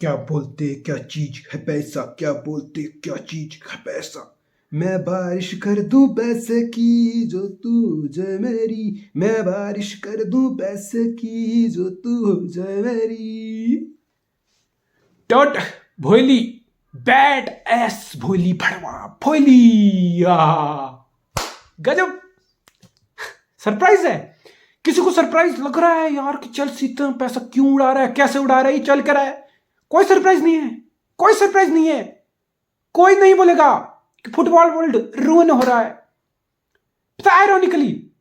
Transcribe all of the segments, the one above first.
क्या बोलते क्या चीज है पैसा, क्या बोलते क्या चीज है पैसा। मैं बारिश कर दूं पैसे की जो तू जय मेरी, मैं बारिश कर दूं पैसे की जो तू जय मेरी। डॉट भोली बैट एस भोली भड़वा भोली गजब सरप्राइज है। किसी को सरप्राइज लग रहा है यार कि चेल्सी इतना पैसा क्यों उड़ा रहा है, कैसे उड़ा रहा है, ये चल कर रहा है। कोई सरप्राइज नहीं है, कोई सरप्राइज नहीं है। कोई नहीं बोलेगा कि फुटबॉल वर्ल्ड रूइन हो रहा है। पता आयरोनिकली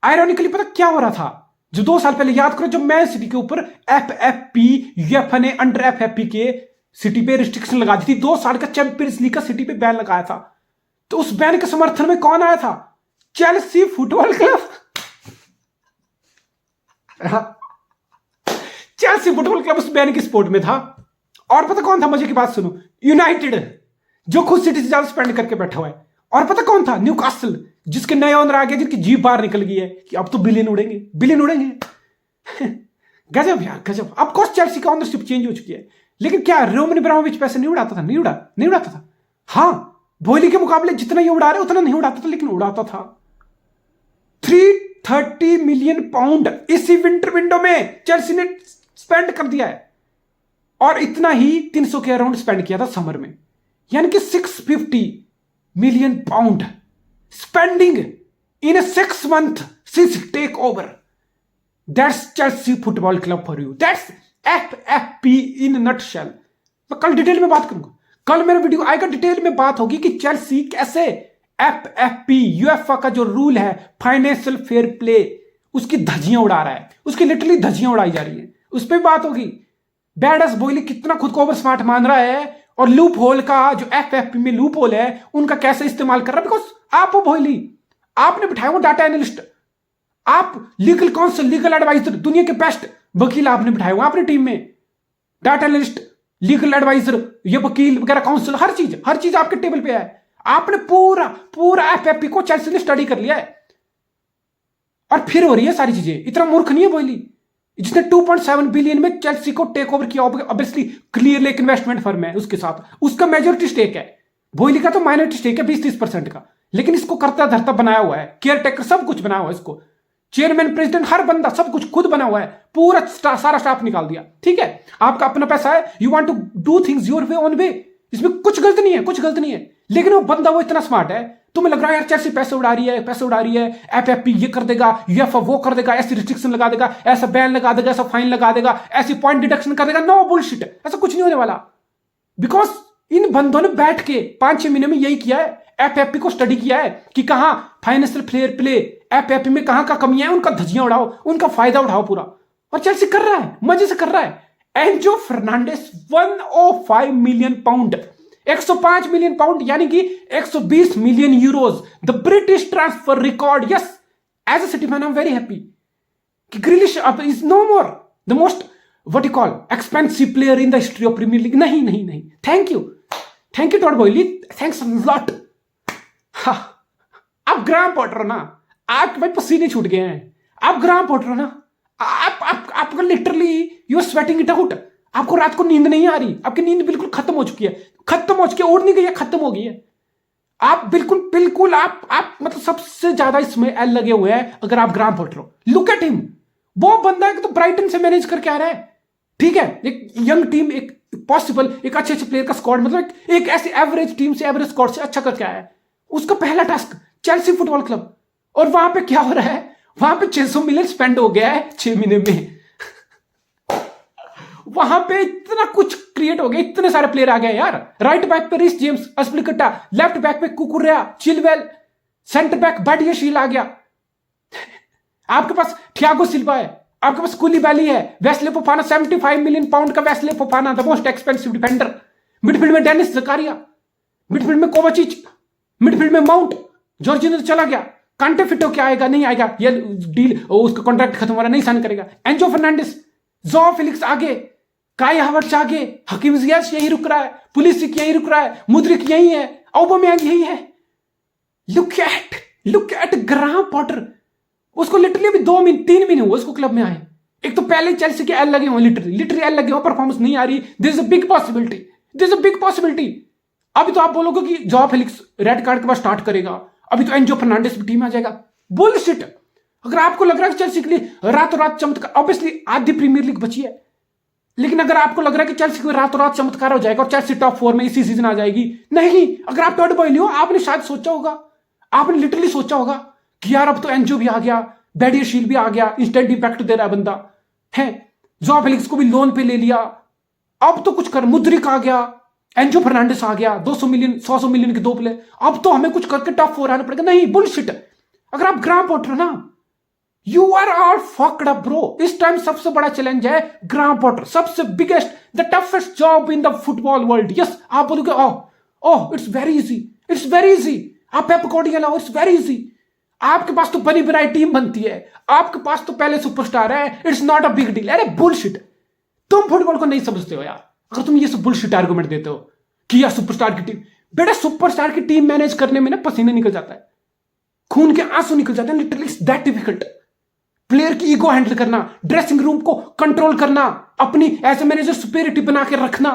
आयरोनिकली पता क्या हो रहा था? जो 2 साल पहले याद करो, जब मैन सिटी के ऊपर एफएफपी यूएफए ने अंडर एफएफपी के सिटी पे रिस्ट्रिक्शन लगा दी थी। 2 साल का चैंपियंस लीग का सिटी पे बैन लगाया था। तो उस बैन के समर्थन में कौन आया था? Chelsea football club. Chelsea football club उस बैन की सपोर्ट में था। और पता कौन था? मजे की बात सुनो, यूनाइटेड जो खुद सिटी से ज्यादा स्पेंड करके बैठा हुआ है। और पता कौन था? न्यूकासल, जिसके नए ओनर आ गए, जिनकी जीभ बाहर निकल गई है कि अब तो बिलियन उड़ेंगे, बिलियन उड़ेंगे। गजब यार गजब। अब कोर्स चेल्सी का ओनरशिप चेंज हो चुकी है, लेकिन क्या रोमन अब्रामोविच पैसे नहीं उड़ाता था? नहीं उड़ाता था। हाँ, भोली के मुकाबले जितना ये उड़ा रहे उतना नहीं उड़ाता था, लेकिन उड़ाता था। 330 मिलियन पाउंड इसी विंटर विंडो में चेल्सी ने स्पेंड कर दिया है। और इतना ही 300 के अराउंड स्पेंड किया था समर में, यानी कि 650 million pound spending in a 6 month since take over. That's Chelsea football club for you. That's FFP in nutshell. मैं कल डिटेल में बात करूंगा, कल मेरा वीडियो आएगा, डिटेल में बात होगी कि चेल्सी कैसे एफएफपी यूएफए का जो रूल है फाइनेंशियल फेयर प्ले, उसकी धज्जियां उड़ा रहा है, उसकी लिटरली धज्जियां उड़ाई जा रही है, उस पर बात होगी। बैडस बोली कितना खुद को ओवर स्मार्ट मान रहा है, और लूप होल का जो एफएफपी में लूप होल है उनका कैसे इस्तेमाल कर रहा है। बिकॉज आप भोली, आपने बिठाया वो डाटा एनालिस्ट, आप लीगल काउंसिल, लीगल एडवाइजर, दुनिया के बेस्ट वकील आपने बिठाए हुए अपनी टीम में। डाटा एनालिस्ट, लीगल एडवाइजर, ये वकील वगैरह, काउंसिल, हर चीज आपके टेबल पे है। आपने पूरा एफएफपी को चेल्सी ने स्टडी कर लिया है, और फिर हो रही है सारी चीजें। इतना मूर्ख नहीं है भोली जिसने 2.7 बिलियन में चेल्सी को टेक ओवर किया। ऑब्वियसली क्लियरली एक इन्वेस्टमेंट फर्म है उसके साथ, उसका मेजोरिटी स्टेक है। भोली का तो माइनॉरिटी स्टेक है 20-30% का, लेकिन इसको करता धरता बनाया हुआ है, केयर टेकर सब कुछ बनाया हुआ है इसको, चेयरमैन, प्रेसिडेंट, हर बंदा सब कुछ खुद बना हुआ है, पूरा सारा स्टाफ निकाल दिया। ठीक है, आपका अपना पैसा है, you want to do things your way on way, इसमें कुछ गलत नहीं है। लेकिन वो बंदा वो इतना स्मार्ट है, तुम्हें लग रहा है यार चेल्सी पैसे उड़ा रही है, एफएफपी ये कर देगा, यूएफए वो कर देगा, ऐसी रिस्ट्रिक्शन लगा देगा, ऐसा बैन लगा देगा, ऐसा फाइन लगा देगा, ऐसी पॉइंट डिडक्शन कर देगा। नो बुलशिट, ऐसा कुछ नहीं होने वाला। बिकॉज इन बंदों ने बैठ के 5-6 महीने में यही किया है, एफएफपी को स्टडी किया है कि कहां फाइनेंशियल फेयर प्ले, एफएफपी में कहां का कमियां है, उनका धज्जियां उड़ाओ, उनका फायदा उठाओ पूरा। और चेल्सी कर रहा है, मजे से कर रहा है। Enzo Fernandez 105 million pound, 105 million pound यानी कि 120 million euros, the British transfer record. Yes, as a City fan I am very happy कि Grealish is no more the most what you call expensive player in the history of Premier League. नहीं, thank you Todd Boehly, thanks a lot. आप Graham Potter हो ना, आप भाई पसीने छूट गए हैं, आप ग्राम पॉटर हो ना, आपका literally you are sweating it out. आपको रात को नींद नहीं आ रही, आपकी नींद बिल्कुल खत्म हो चुकी है, उड़ नहीं गई है, खत्म हो गई है। आप बिल्कुल आप मतलब सबसे ज्यादा इसमें एल लगे हुए हैं अगर आप ग्राम पॉटर हो। लुक एट हिम, वो बंदा है तो ब्राइटन से मैनेज करके आ रहा है। ठीक है, एक यंग टीम, एक पॉसिबल एक अच्छे प्लेयर का स्क्वाड, मतलब एक ऐसी एवरेज टीम से, एवरेज स्क्वाड से अच्छा करके आया है। उसका पहला टास्क चेल्सी फुटबॉल क्लब, और वहां पे क्या हो रहा है? वहां पे 600 मिलियन स्पेंड हो गया है 6 महीने में। वहां पे इतना कुछ क्रिएट हो गया, इतने सारे प्लेयर आ गए यार। राइट बैक पे रिस जेम्स, अस्पिलिकटा, लेफ्ट बैक पे कुकुरेया, चिलवेल, सेंटर बैक बाडियाशील आ गया। आपके पास थियागो सिल्वा है, आपके पास कुलिबाली है, वेस्ले फोफाना, 75 मिलियन पाउंड का Wesley Fofana, the most expensive defender. Midfield में डेनिस जकारिया, मिडफील्ड में कोवाचिच, मिडफील्ड में माउंट, जॉर्जिनो चला गया, कांटे फिट होकर आएगा, नहीं आएगा, ये डील उसका कॉन्ट्रैक्ट खत्म हो रहा, नहीं साइन करेगा। एंजो फर्नांडिस, जो फिलिक्स आगे, काई हावर्ट्स आगे, हकीम जियास यही रुक रहा है, पुलिसिक यही रुक रहा है, मुद्रिक यही है, ऑबामेयांग यही है। लुक एट ग्राहम पॉटर, उसको लिटरली अभी 2-3 महीने हुए उसको क्लब में आए, एक तो पहले चेल्सी के एल लगे हुए, लिटरली एल लगे हुए, परफॉर्मेंस नहीं आ रही। This is a big possibility, this is a big possibility. अभी तो आप बोलोगे कि जॉ फेलिक्स रेड कार्ड के बाद स्टार्ट करेगा, अभी तो एंजो फर्नांडिस भी टीम में आ जाएगा। बुलशिट। अगर आपको लग रहा है कि चेल्सी के लिए रातों रात चमत्कार, ऑब्वियसली आधी प्रीमियर लीग बची है, लेकिन अगर आपको लग रहा है कि चेल्सी को रातों रात चमत्कार हो जाएगा और चेल्सी टॉप 4 में इसी सीजन आ जाएगी, नहीं। अगर आप टर्ड बॉय नहीं हो, आपने शायद सोचा होगा, आपने लिटरली सोचा होगा कि यार अब तो एंजो भी आ गया, बेडियशील भी आ गया, इंस्टेंट इंपैक्ट दे रहा है बंदा है, जॉ फेलिक्स को भी लोन पे ले लिया, अब तो कुछ कर, मुद्रिक आ गया, एंजो फर्नांडिस आ गया, 200 मिलियन 100 मिलियन के 2 प्लेयर, अब तो हमें कुछ करके टॉप 4 आना पड़ेगा। नहीं, बुलशिट। अगर आप ग्राहम पॉटर ना, you are all fucked up bro. इस टाइम सबसे बड़ा चैलेंज है ग्राहम पॉटर, सबसे biggest, the toughest job in the football world. Yes, आप बोलोगे oh it's very easy, it's very easy. आप पेप गार्डियोला हो, इट्स वेरी इजी। आपके पास तो बनी बनाई टीम बनती है, आपके पास तो पहले सुपरस्टार है, it's not a big deal. अरे बुलशिट, तुम फुटबॉल को नहीं समझते हो यार। अगर तुम ये सब बुलशिट आर्गुमेंट देते हो कि यार सुपरस्टार की टीम, बेटा सुपरस्टार की टीम मैनेज करने में ना पसीना निकल जाता है, खून के आंसू निकल जाते हैं, literally it's that difficult. Player की ईगो हैंडल करना, ड्रेसिंग रूम को कंट्रोल करना, अपनी एज ए मैनेजर सुपेरिटी बना के रखना,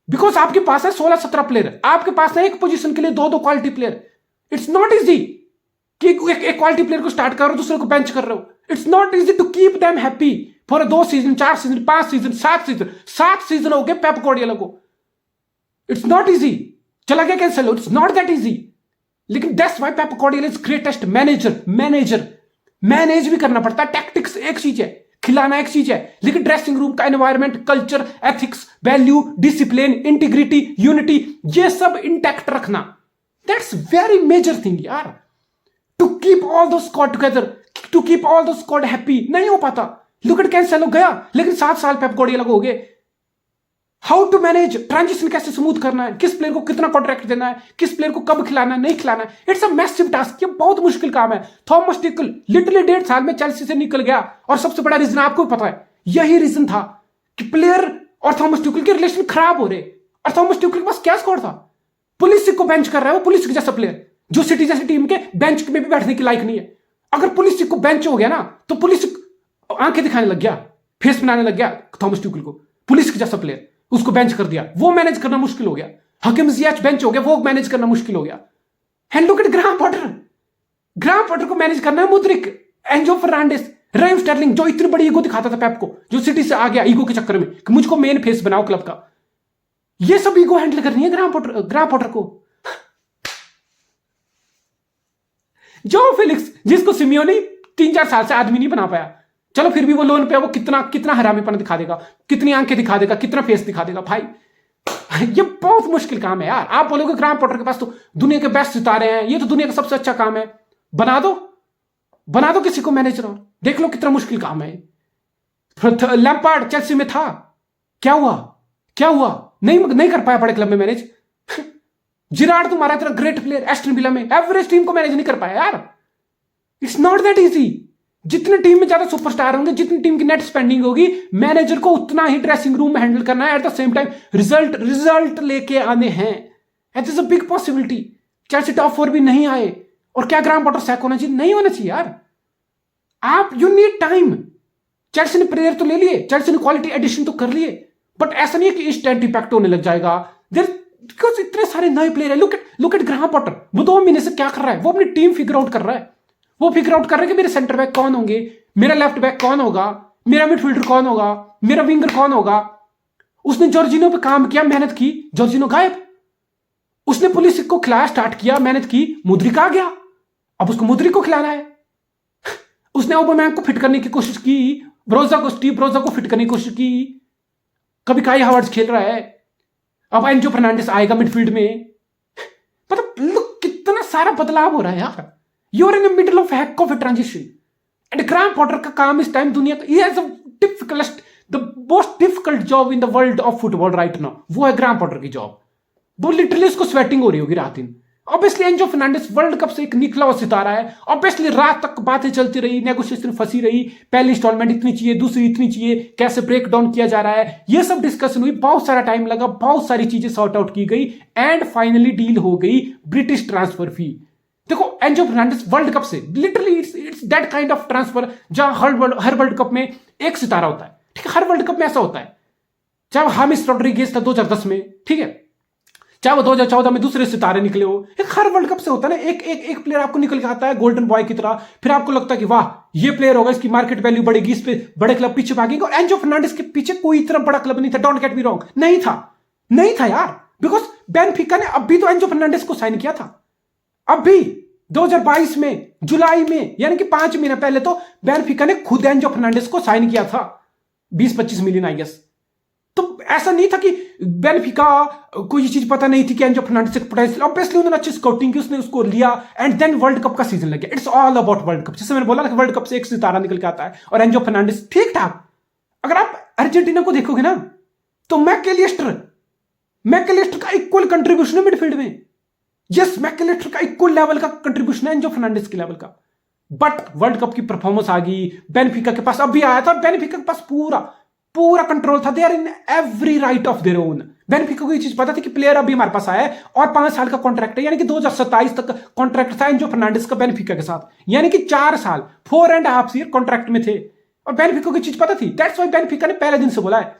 बिकॉज आपके पास है 16-17 प्लेयर, आपके पास है एक पोजीशन के लिए 2-2 quality player. It's not easy कि एक क्वालिटी प्लेयर को स्टार्ट कर रहे हो, दूसरे को बेंच कर रहे हो। It's not easy to keep them happy for 2 season, 4 season, 5 season, 7 season हो गए पेप गार्डियोला को। It's not easy. चला गया cancel, it's not that easy. लेकिन that's why Pep Guardiola is greatest manager. Manage भी करना पड़ता है। टैक्टिक्स एक चीज है, खिलाना एक चीज है, लेकिन ड्रेसिंग रूम का environment, culture, ethics, value, discipline, integrity, unity, ये सब इंटैक्ट रखना, दैट्स वेरी मेजर थिंग यार। To keep all those squad together, to keep all those squad happy, नहीं हो पाता। लुक एट कैंसेलो गया, लेकिन 7 साल पेप गार्डियोला को हो गए। हाउ टू मैनेज ट्रांजिशन, कैसे स्मूथ करना है, किस प्लेयर को कितना कॉन्ट्रैक्ट देना है, किस प्लेयर को कब खिलाना है, नहीं खिलाना है, इट्स अ मैसिव टास्क। ये बहुत मुश्किल काम है। थॉमस टुचेल लिटरली 1.5 साल में चेल्सी से निकल गया, और सबसे बड़ा रीजन आपको भी पता है, यही रीजन था कि प्लेयर और थॉमस टुचेल के रिलेशन खराब हो रहे। और थॉमस टुचेल के पास क्या स्कोर था, पुलिसिक को बेंच कर रहा है, वो पुलिसिक जैसा प्लेयर जो सिटी जैसी टीम के बेंच में भी बैठने के लायक नहीं है। अगर पुलिसिक को बेंच हो गया ना, तो पुलिसिक आंखें दिखाने लग गया, फेस बनाने लग गया थॉमस टुचेल को, पुलिसिक जैसा प्लेयर, उसको बेंच कर दिया, वो मैनेज करना मुश्किल हो गया। हकीम जियाच बेंच हो गया, वो मैनेज करना मुश्किल हो गया। And look at Graham Potter को मैनेज करना है Mudryk, Enzo Fernandez, Rahim Stirling, जो इतनी बड़ी ईगो दिखाता था पेप को, जो सिटी से आ गया ईगो के चक्कर में कि मुझको मेन फेस बनाओ क्लब का। ये सब ईगो हैंडल करनी है ग्राहम पॉटर को। जो फेलिक्स, जिसको सिमियोनी 3-4 साल से आदमी नहीं बना पाया, चलो फिर भी वो लोन पे, वो कितना हरामीपन दिखा देगा, कितनी आंखें दिखा देगा, कितना फेस दिखा देगा भाई। ये बहुत मुश्किल काम है यार। आप बोलोगे ग्राहम पॉटर के पास तो दुनिया के बेस्ट सितारे हैं, ये तो दुनिया का सबसे अच्छा काम है, बना दो किसी को मैनेजर, और देख लो कितना मुश्किल काम है। लैम्पार्ड चेल्सी में था, क्या हुआ, नहीं कर पाया बड़े क्लब में मैनेज। जिरार्ड तुम्हारा इतना ग्रेट प्लेयर एस्टन विला में, एवरेज टीम को मैनेज नहीं कर पाया यार। It's not that easy. जितने टीम में ज्यादा सुपरस्टार होंगे, जितनी टीम की नेट स्पेंडिंग होगी, मैनेजर को उतना ही ड्रेसिंग रूम में हैंडल करना है। At the same time result लेके आने हैं। It is a big possibility. Chelsea top 4 भी नहीं आए, और क्या ग्राहम पॉटर सैक होना चाहिए? नहीं होना चाहिए यार। आप यू नीड टाइम। चेल्सी ने प्लेयर तो ले लिए, चेल्सी ने क्वालिटी एडिशन तो कर लिए, बट ऐसा नहीं है कि इंस्टेंट इंपैक्ट होने लग जाएगा। बिकॉज इतने सारे नए प्लेयर है। लुक एट ग्राहम पॉटर, वो 2 महीने से क्या कर रहा है? वो अपनी टीम फिगर आउट कर रहा है। वो फिगर आउट कर रहे हैं कि मेरे सेंटर बैक कौन होंगे, मेरा लेफ्ट बैक कौन होगा, मेरा मिडफील्डर कौन होगा, मेरा विंगर कौन होगा। उसने जॉर्जिनो पे काम किया, मेहनत की, जॉर्जिनो गायब। उसने पुलिस को खिलाया, स्टार्ट किया, मेहनत की, मुद्रिक आ गया, अब उसको मुद्रिक को खिलाना है। उसने ओबामैंग को फिट करने की कोशिश की, स्टीव ब्रोजा को फिट करने की कोशिश की, कभी काई हावर्ड्स खेल रहा है, अब एंजो फर्नांडिस आएगा मिडफील्ड में। मतलब कितना सारा बदलाव हो रहा है यार। You are in the middle of heck of a transition, and Graham Potter का काम इस टाइम दुनिया का, he has the most difficult job in the world of football right now। वो है ग्राहम पॉटर की जॉब। वो लिटरली उसको स्वेटिंग हो रही होगी रात दिन। Obviously Enzo Fernandez world cup से एक निकला हुआ सितारा है। ऑब्वियसली रात तक बातें चलती रही, नेगोशिएशन फंसी रही, पहली इंस्टॉलमेंट इतनी चाहिए, दूसरी इतनी चाहिए, कैसे ब्रेक डाउन किया जा रहा है, ये सब डिस्कशन हुई, बहुत सारा टाइम लगा, बहुत सारी चीजें सॉर्ट आउट की गई, एंड फाइनली डील हो गई ब्रिटिश ट्रांसफर फी। देखो एंजो फर्नांडिस वर्ल्ड कप से literally it's it's that kind of transfer जहां हर वर्ल्ड कप में एक सितारा होता है, ठीक है, हर वर्ल्ड कप में ऐसा होता है। चाहे हामिस रोड्रिगेज था 2010 में, ठीक है, चाहे वो 2014 में दूसरे सितारे निकले हो, एक हर वर्ल्ड कप से होता है ना, एक प्लेयर आपको निकल के आता है गोल्डन बॉय की तरह, फिर आपको लगता है कि वाह ये प्लेयर होगा, इसकी मार्केट वैल्यू बढ़ेगी, इस पे बड़े क्लब पीछे भागेंगे। और एंजो फर्नांडिस के पीछे कोई इतना बड़ा क्लब नहीं था, डोंट गेट मी रॉन्ग, नहीं था यार, बिकॉज बेनफिका ने अभी तो एंजो फर्नांडिस को साइन किया था, अभी 2022 में जुलाई में, यानी कि 5 महीने पहले तो बेनफिका ने खुद एंजो फर्नांडिस को साइन किया था 20-25 मिलियन आई गेस। तो ऐसा नहीं था कि बेनफिका को ये चीज पता नहीं थी कि एंजो फर्नांडिस का पोटेंशियल, ऑब्वियसली उन्होंने अच्छी स्काउटिंग की, उसने उसको लिया एंड देन वर्ल्ड कप का सीजन लग गया। It's all about world cup, जैसे मैंने बोला ना कि वर्ल्ड कप से एक सितारा निकल के आता है, और एंजो फर्नांडिस ठीक ठाक। अगर आप अर्जेंटीना को देखोगे ना तो मैकएलिस्टर का इक्वल कंट्रीब्यूशन है मिडफील्ड में, यस मैकएलिस्टर का इक्वल लेवल का कंट्रीब्यूशन है एंजो फर्नांडिस के लेवल का। बट वर्ल्ड कप की परफॉर्मेंस आ गई बेनफिका के पास, अभी आया था, बेनफिका के पास पूरा कंट्रोल था, they are in every right of their own. Benfica को ये चीज पता थी कि प्लेयर अभी हमारे पास आया है और 5 साल का कॉन्ट्रैक्ट है, यानी कि 2027 तक कॉन्ट्रैक्ट था एंजो फर्नांडिस का बेनफिका के साथ, यानी कि 4 साल 4.5 ईयर कॉन्ट्रैक्ट में थे, और बेनफिका को चीज पता थी। दैट्स व्हाई बेनफिका ने पहले दिन से बोला है,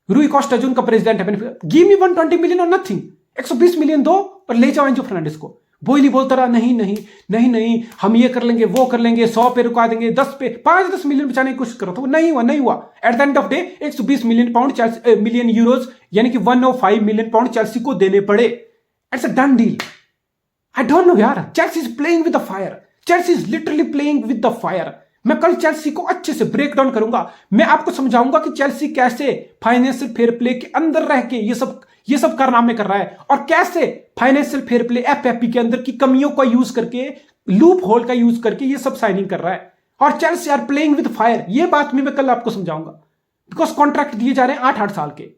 रूई कोस्टा जो उनका प्रेसिडेंट है बेनफिका, गिव मी 120 मिलियन और नथिंग, 120 मिलियन दो और ले जाओ एंजो फर्नांडिस को। बोइली बोलता रहा नहीं हम ये कर लेंगे वो कर लेंगे, 100 पे रुका देंगे, 10 पे 5-10 मिलियन बचाने की कोशिश करो, तो वो नहीं हुआ। At the end of day 120 million euros यानी कि 105 मिलियन पाउंड चेल्सी को देने पड़े। It's a done deal. I don't know यार, Chelsea is playing with the fire, Chelsea is literally playing with the fire. मैं कल चेल्सी को अच्छे से ब्रेक डाउन करूंगा, मैं आपको समझाऊंगा कि चेल्सी कैसे फाइनेंशियल फेयर प्ले के अंदर रह के ये सब कारनामे कर रहा है, और कैसे फाइनेंशियल फेयर प्ले एफएफपी के अंदर की कमियों का यूज करके, लूप होल का यूज करके ये सब साइनिंग कर रहा है। और Chelsea are playing with fire, ये बात मैं कल आपको समझाऊंगा, बिकॉज कॉन्ट्रैक्ट दिए जा रहे हैं 8-8 साल के।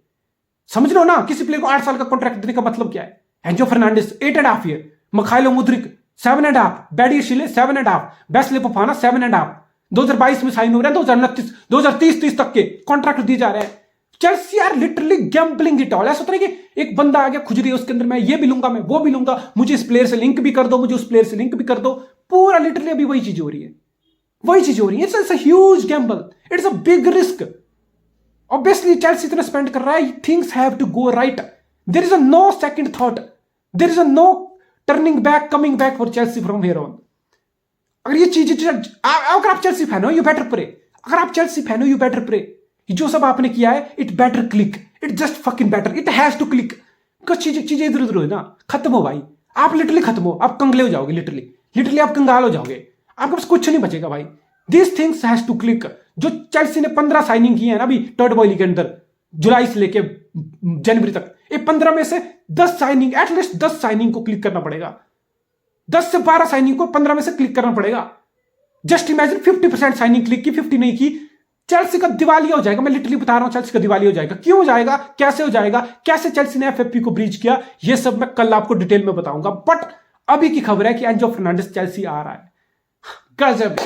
समझ लो ना, किसी प्लेयर को 8 साल का कॉन्ट्रैक्ट देने का मतलब क्या है। Enzo Fernandez 8.5 year, Mykhailo Mudryk 7.5, Badiashile 7.5, Wesley Fofana 7.5, 2022 में साइन हो रहा है, 2029-2030 तक के कॉन्ट्रैक्ट दिए जा रहे हैं। Chelsea are literally gambling it all. ऐसा होता है कि एक बंदा आ गया खुजरी है उसके अंदर, मैं ये भी लूंगा, मैं वो भी लूंगा, मुझे इस प्लेयर से लिंक भी कर दो, मुझे उस प्लेयर से लिंक भी कर दो, पूरा लिटरली अभी वही चीज हो रही है। It's a huge gamble, it's a big risk. Obviously Chelsea इतना स्पेंड कर रहा है, things have to go right, there is a no second thought, there is a no turning back, coming back for Chelsea from here on. अगर ये चीज, अगर आप Chelsea fan हो यू बेटर प्रे, अगर आप चेल्सी फैन हो you better pray, जो सब आपने किया है it better click, it just fucking better, it has to click. कुछ चीजें इधर उधर हो ना, खत्म हो भाई, आप लिटरली खत्म हो, आप कंगले हो जाओगे, लिटरली आप कंगाल हो जाओगे, आपके पास कुछ नहीं बचेगा भाई। This things has to click. जो चेल्सी ने 15 साइनिंग की है ना अभी टर्ड बॉयली के अंदर, जुलाई से लेके जनवरी तक, ये 15 में से 10 साइनिंग, एटलीस्ट 10 साइनिंग को क्लिक करना पड़ेगा, 10 से 12 साइनिंग को 15 में से क्लिक करना पड़ेगा। जस्ट इमेजिन 50% साइनिंग क्लिक की, 50 नहीं की, चेल्सी का दिवालिया हो जाएगा। मैं लिटरली बता रहा हूं, चेल्सी का दिवालिया हो जाएगा। क्यों हो जाएगा, कैसे हो जाएगा, कैसे चेल्सी ने एफएफपी को ब्रीच किया, ये सब मैं कल आपको डिटेल में बताऊंगा। बट अभी की खबर है कि एंजो फर्नांडिस चेल्सी आ रहा है। गजब।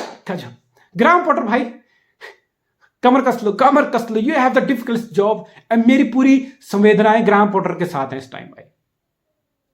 ग्राहम पॉटर भाई, कमर कस लो, you have the difficult job. मेरी पूरी संवेदनाएं ग्राहम पॉटर के साथ है इस टाइम भाई।